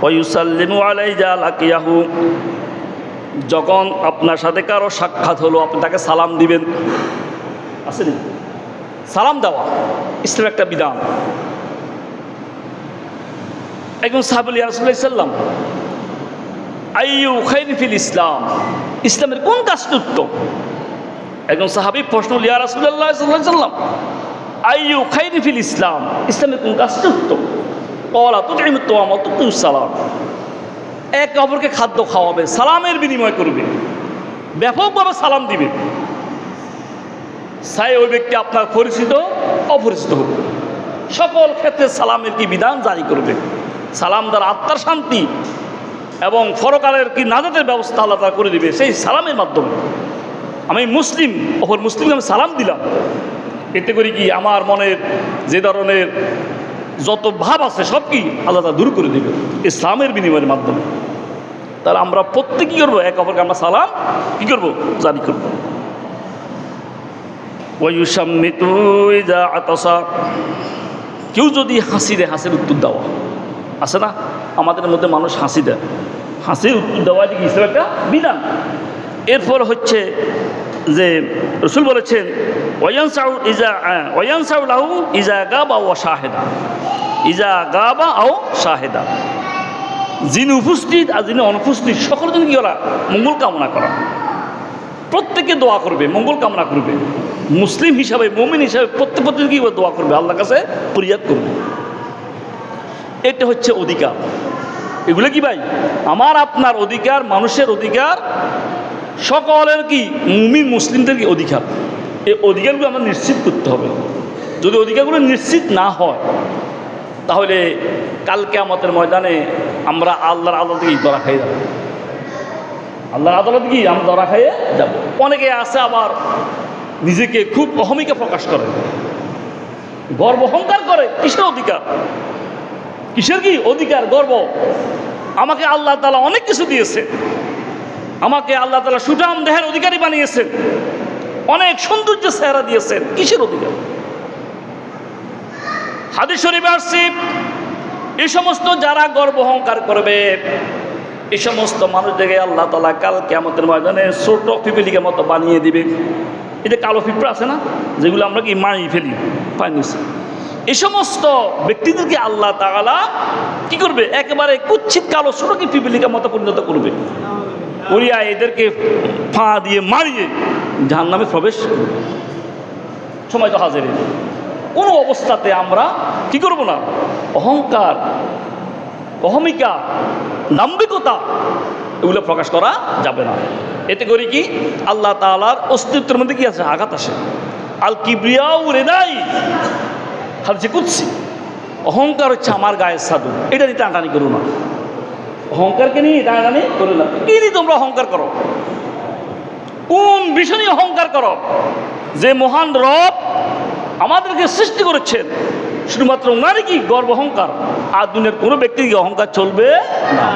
ওয়ায়ুসাল্লিমু আলাইহি লাকিয়াহু, যখন আপনার সাথে কারো সাক্ষাৎ হলো আপনি তাকে সালাম দিবেন। আসেনি সালাম দেওয়া ইসলামের একটা বিধান। একজন সাহাবী ইয়া রাসূলুল্লাহ সাল্লাম আইয়ু খাইরিন ফিল ইসলাম, ইসলামের কোন কাজটি উত্তম? একজন সাহাবী প্রশ্ন ইয়া রাসূলুল্লাহ সাল্লাল্লাহু আলাইহি ওয়াসাল্লাম আইয়ু খাইরিন ফিল ইসলাম, ইসলামের কোন কাজটি উত্তম? ক্বালা তুতঈমুত তাআম ওয়া তুকরিমুস সালাম, একে অপরকে খাদ্য খাওয়াবে, সালামের বিনিময় করবে, ব্যাপকভাবে সালাম দিবে, চাই ওই ব্যক্তি আপনার পরিচিত অপরিচিত হোক, সকল ক্ষেত্রে সালামের কি বিধান জারি করবে। সালাম দ্বারা আত্মার শান্তি এবং পরকালের কি নাজাতের ব্যবস্থা আল্লাহ তাআলা করে দিবে সেই সালামের মাধ্যমে। আমি মুসলিম, অপর মুসলিমকে আমি সালাম দিলাম, এতে করে কি আমার মনের যে ধরনের যত ভাব আছে সব কি আল্লাহ তাআলা দূর করে দেবে ইসলামের বিনিময়ের মাধ্যমে। তাহলে আমরা প্রত্যেকে কী করবো? এক অপরকে আমরা সালাম কী করবো? জারি করবো। ওয়ায়ুসাম্মিতু ইযা আতাসা, কেউ যদি হাসি দেয় হাসির উত্তর দেওয়া আছে না, আমাদের মধ্যে মানুষ হাসি দেয়, হাসির উত্তর দেওয়া কি ইসলামের একটা বিধান। এরপর হচ্ছে যে রাসূল বলেছেন ওয়ায়ানসাউ লাহু ইযা গাবা ওয়া শাহেদা, ইযা গাবা আও শাহেদা, যিনি উপস্থিত আর যিনি অনুপস্থিত সকলের জন্য কী করা? মঙ্গল কামনা করা। প্রত্যেকে দোয়া করবে, মঙ্গল কামনা করবে। মুসলিম হিসাবে, মুমিন হিসাবে প্রত্যেক কী দোয়া করবে? আল্লাহর কাছে ফরিয়াদ করবে। এটা হচ্ছে অধিকার। এগুলো কি ভাই? আমার আপনার অধিকার, মানুষের অধিকার, সকলের কি মুমিন মুসলিমদের কি অধিকার। এই অধিকারগুলো আমরা নিশ্চিত করতে হবে। যদি অধিকারগুলো নিশ্চিত না হয় তাহলে কাল কিয়ামতের ময়দানে আমরা আল্লাহর আদালতে কি ধরা খাইয়ে যাব। আল্লাহর আদালতে কি আমরা ধরা খাইয়ে যাব। অনেকে আছে আবার নিজেকে খুব অহমিকা প্রকাশ করে, গর্ব অহংকার করে। কিসের অধিকার? কিসের কি অধিকার? গর্ব। আমাকে আল্লাহ তাআলা অনেক কিছু দিয়েছে, আমাকে আল্লাহ তাআলা সুঠাম দেহের অধিকারী বানিয়েছেন, অনেক সৌন্দর্য চেহারা দিয়েছেন। কিসের অধিকার? হাদিস শরীফে আসছে এই সমস্ত যারা গর্ব অহংকার করবে এই সমস্ত মানুষদেরকে আল্লাহ তাআলা কাল কিয়ামতের ময়দানে ছোট পিপিলিকের মতো বানিয়ে দিবে। এই যে কালো পিঁপড়া আছে না, যেগুলো আমরা কি মারি ফেলি পানি, এই সমস্ত ব্যক্তিদেরকে আল্লাহ তাআলা কি করবে? একেবারে কুচ্ছিত কালো ছোট কি পিপিলিকার মতো পরিণত করবে, করিয়া এদেরকে ফা দিয়ে মারিয়ে জাহান্নামে প্রবেশ করবে। সময় তো হাজির। কোনো অবস্থাতে আমরা কি করব না? অহংকার, অহমিকা, দাম্ভিকতা এগুলো প্রকাশ করা যাবে না। এতে করে কি আল্লাহ তাআলার অস্তিত্বের মধ্যে কি আছে? আঘাত আসে। আল কিবরিয়াউ রিদাই, হাদিসে কুদসি, অহংকার হচ্ছে আমার গায়ের চাদর, এটা নিয়ে টানাটানি করো না। অহংকারকে নিয়ে টানাটানি করো না। কি নিয়ে তোমরা অহংকার করো? কোন বিষয় নিয়ে অহংকার করো? যে মহান রব আমাদেরকে সৃষ্টি করেছেন শুধুমাত্র ওনারই কি গর্ব অহংকার, আর দুনিয়ার কোনো ব্যক্তির কি অহংকার চলবে না।